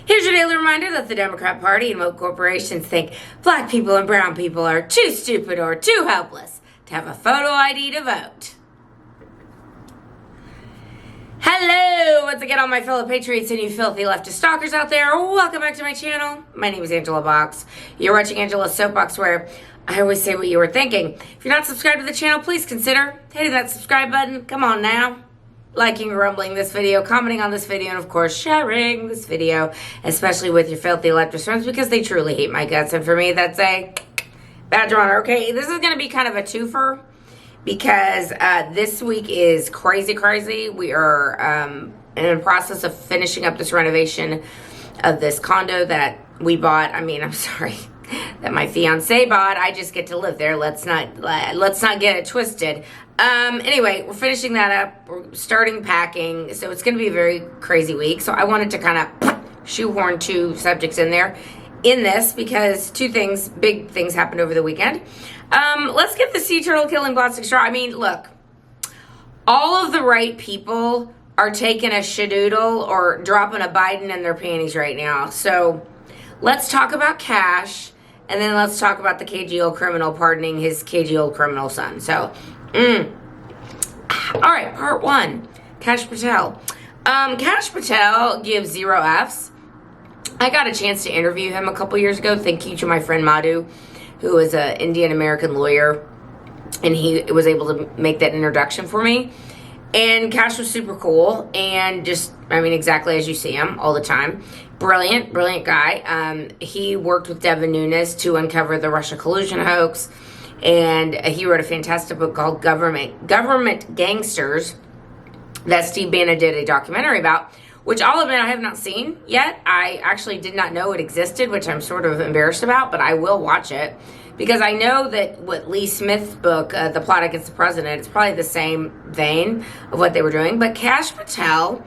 Here's your daily reminder that the Democrat Party and woke corporations think black people and brown people are too stupid or too helpless to have a photo ID to vote. Hello, once again, all my fellow patriots and you filthy leftist stalkers out there. Welcome back to my channel. My name is Angela Box. You're watching Angela's Soapbox, where I always say what you were thinking. If you're not subscribed to the channel, please consider hitting that subscribe button. Come on now. Liking, rumbling this video, commenting on this video, and of course sharing this video, especially with your filthy leftist friends, because they truly hate my guts. And for me, that's a badge of honor. Okay, this is going to be kind of a twofer because this week is crazy. We are in the process of finishing up this renovation of this condo that we bought. I mean, I'm sorry, that my fiance bought. I just get to live there. Let's not get it twisted. Anyway, we're finishing that up. We're starting packing. So it's going to be a very crazy week. So I wanted to kind of shoehorn two subjects in there in this because big things happened over the weekend. Let's get the sea turtle killing plastic straw. I mean, look, all of the right people are taking a shadoodle or dropping a Biden in their panties right now. So let's talk about Kash, and then let's talk about the cagey old criminal pardoning his cagey old criminal son. So, all right, part one, Kash Patel. Kash Patel gives 0 Fs. I got a chance to interview him a couple years ago. Thank you to my friend Madhu, who is an Indian-American lawyer, and he was able to make that introduction for me. And Kash was super cool, and just, I mean, exactly as you see him all the time. Brilliant guy. He worked with Devin Nunes to uncover the Russia collusion hoax, and he wrote a fantastic book called Government Gangsters that Steve Bannon did a documentary about, which I'll admit I have not seen yet. I actually did not know it existed, which I'm sort of embarrassed about, but I will watch it because I know that what Lee Smith's book, The Plot Against the President, it's probably the same vein of what they were doing. But Kash Patel,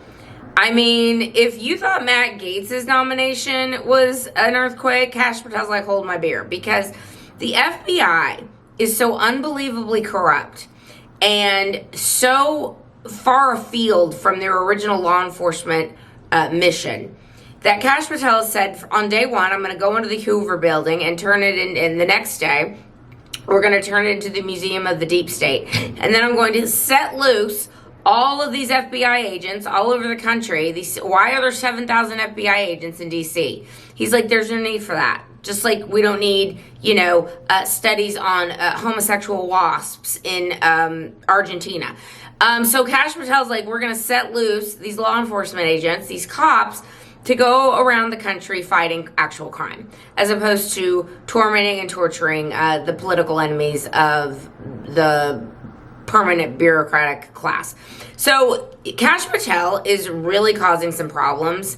I mean, if you thought Matt Gaetz' nomination was an earthquake, Kash Patel's like, hold my beer, because the FBI is so unbelievably corrupt and so far afield from their original law enforcement mission that Kash Patel said on day one, I'm going to go into the Hoover building and turn it in, and the next day we're going to turn it into the Museum of the Deep State. And then I'm going to set loose all of these FBI agents all over the country. Why are there 7,000 FBI agents in D.C.? He's like, there's no need for that. Just like we don't need, studies on homosexual wasps in Argentina. So Kash Patel's like, we're going to set loose these law enforcement agents, these cops, to go around the country fighting actual crime, as opposed to tormenting and torturing the political enemies of the permanent bureaucratic class. So Kash Patel is really causing some problems,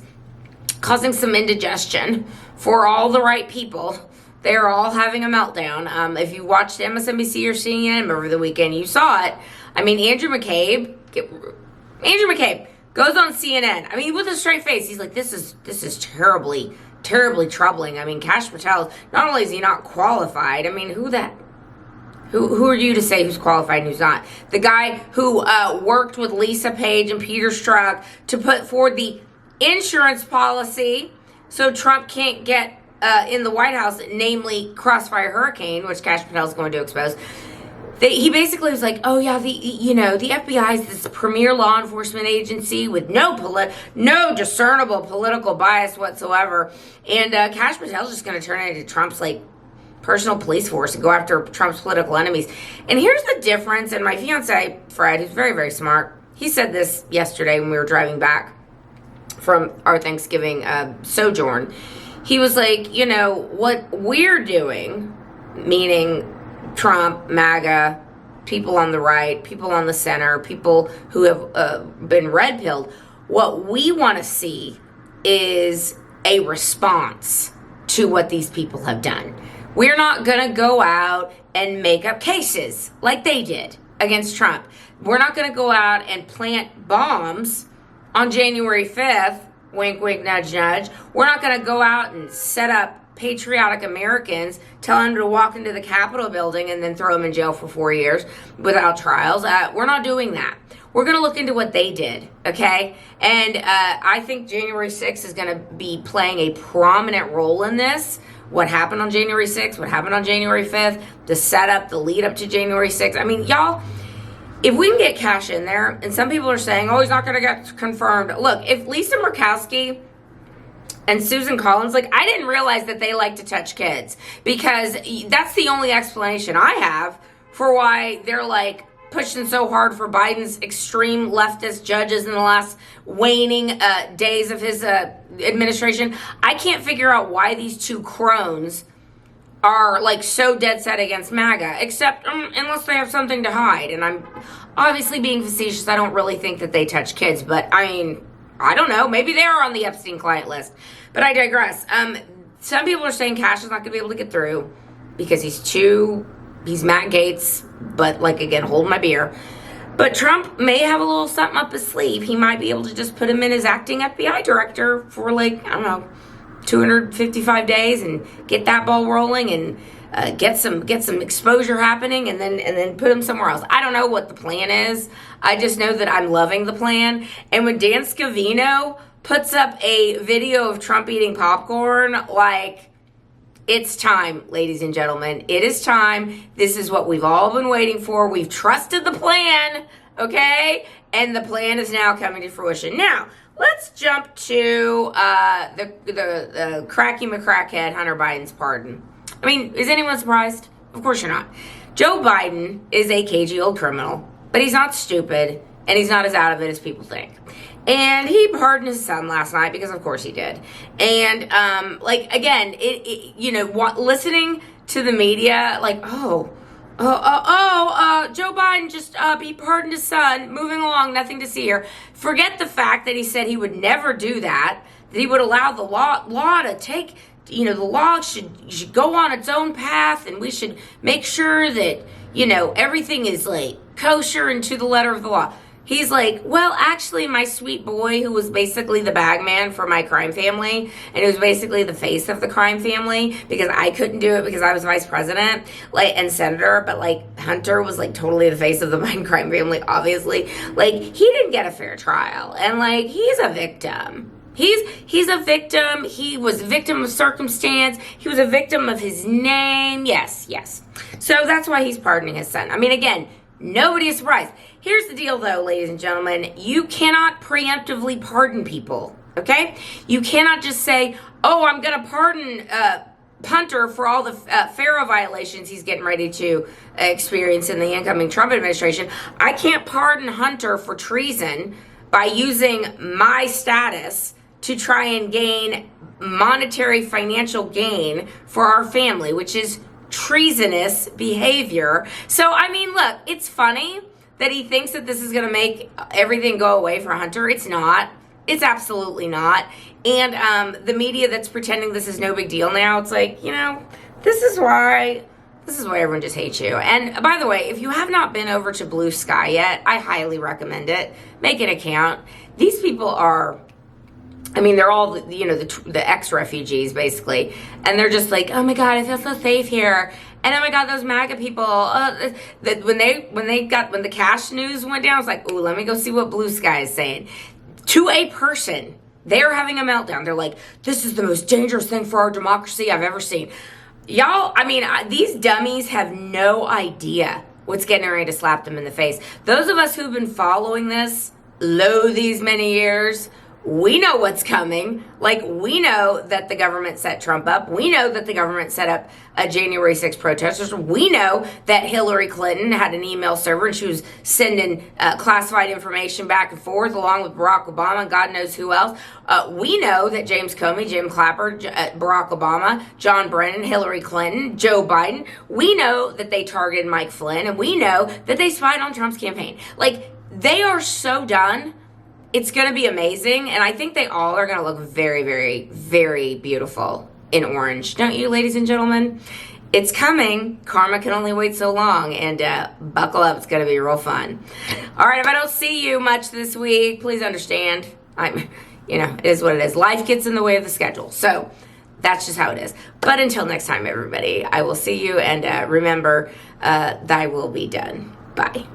causing some indigestion for all the right people. They're all having a meltdown. If you watched MSNBC or CNN over the weekend, you saw it. I mean, Andrew McCabe goes on CNN. I mean, with a straight face, he's like, this is terribly troubling. I mean, Kash Patel, not only is he not qualified, I mean, who are you to say who's qualified and who's not? The guy who worked with Lisa Page and Peter Strzok to put forward the insurance policy so Trump can't get in the White House, namely Crossfire Hurricane, which Kash Patel is going to expose. He basically was like, oh yeah, the FBI is this premier law enforcement agency with no discernible political bias whatsoever, and Kash Patel's just going to turn it into Trump's personal police force and go after Trump's political enemies. And here's the difference. And my fiance Fred, who's very, very smart, he said this yesterday when we were driving back from our Thanksgiving sojourn. He was like, what we're doing, meaning Trump, MAGA, people on the right, people on the center, people who have been red-pilled, what we want to see is a response to what these people have done. We're not going to go out and make up cases like they did against Trump. We're not going to go out and plant bombs on January 5th, wink, wink, nudge, nudge. We're not going to go out and set up patriotic Americans, telling them to walk into the Capitol building and then throw them in jail for 4 years without trials. We're not doing that. We're going to look into what they did, okay? And I think January 6th is going to be playing a prominent role in this. What happened on January 6th, what happened on January 5th, the setup, the lead up to January 6th. I mean, y'all, if we can get Kash in there, and some people are saying, oh, he's not going to get confirmed. Look, if Lisa Murkowski and Susan Collins, like, I didn't realize that they like to touch kids, because that's the only explanation I have for why they're, like, pushing so hard for Biden's extreme leftist judges in the last waning days of his administration. I can't figure out why these two crones are, like, so dead set against MAGA, except unless they have something to hide. And I'm obviously being facetious. I don't really think that they touch kids, but I mean, I don't know. Maybe they are on the Epstein client list. But I digress. Some people are saying Kash is not going to be able to get through because he's Matt Gaetz, but, like, again, hold my beer. But Trump may have a little something up his sleeve. He might be able to just put him in as acting FBI director for, like, I don't know, 255 days and get that ball rolling and get some exposure happening and then put him somewhere else. I don't know what the plan is. I just know that I'm loving the plan. And when Dan Scavino puts up a video of Trump eating popcorn, like, it's time, ladies and gentlemen. It is time. This is what we've all been waiting for. We've trusted the plan, okay? And the plan is now coming to fruition. Now, let's jump to the Cracky McCrackhead, Hunter Biden's pardon. I mean, is anyone surprised? Of course you're not. Joe Biden is a cagey old criminal, but he's not stupid, and he's not as out of it as people think. And he pardoned his son last night because, of course, he did. And, like, again, listening to the media, like, Joe Biden just he pardoned his son. Moving along, nothing to see here. Forget the fact that he said he would never do that. That he would allow the law to take. The law should go on its own path, and we should make sure that everything is, like, kosher and to the letter of the law. He's like, well, actually, my sweet boy, who was basically the bagman for my crime family, and it was basically the face of the crime family, because I couldn't do it because I was vice president, like, and senator, but, like, Hunter was, like, totally the face of the Biden crime family, obviously. Like, he didn't get a fair trial, and, like, he's a victim. He's a victim. He was a victim of circumstance. He was a victim of his name. Yes. So that's why he's pardoning his son. I mean, again, nobody is surprised. Here's the deal, though, ladies and gentlemen. You cannot preemptively pardon people, okay? You cannot just say, oh, I'm going to pardon Hunter for all the FARA violations he's getting ready to experience in the incoming Trump administration. I can't pardon Hunter for treason by using my status to try and gain monetary financial gain for our family, which is treasonous behavior. So, I mean, look, it's funny that he thinks that this is going to make everything go away for Hunter. It's not. It's absolutely not. And the media that's pretending this is no big deal now, it's like, this is why everyone just hates you. And by the way, if you have not been over to Blue Sky yet, I highly recommend it. Make an account. These people are, they're all, the ex-refugees, basically. And they're just like, oh my God, I feel so safe here. And oh my God, those MAGA people, when the Kash news went down, I was like, ooh, let me go see what Blue Sky is saying. To a person, they're having a meltdown. They're like, this is the most dangerous thing for our democracy I've ever seen. Y'all, these dummies have no idea what's getting ready to slap them in the face. Those of us who've been following this these many years, we know what's coming. Like, we know that the government set Trump up. We know that the government set up January 6th protesters. We know that Hillary Clinton had an email server and she was sending classified information back and forth along with Barack Obama and God knows who else. We know that James Comey, Jim Clapper, Barack Obama, John Brennan, Hillary Clinton, Joe Biden, we know that they targeted Mike Flynn, and we know that they spied on Trump's campaign. Like, they are so done. It's going to be amazing, and I think they all are going to look very, very, very beautiful in orange. Don't you, ladies and gentlemen? It's coming. Karma can only wait so long, and buckle up. It's going to be real fun. All right, if I don't see you much this week, please understand. It is what it is. Life gets in the way of the schedule. So That's just how it is. But until next time, everybody, I will see you, and remember, thy will be done. Bye.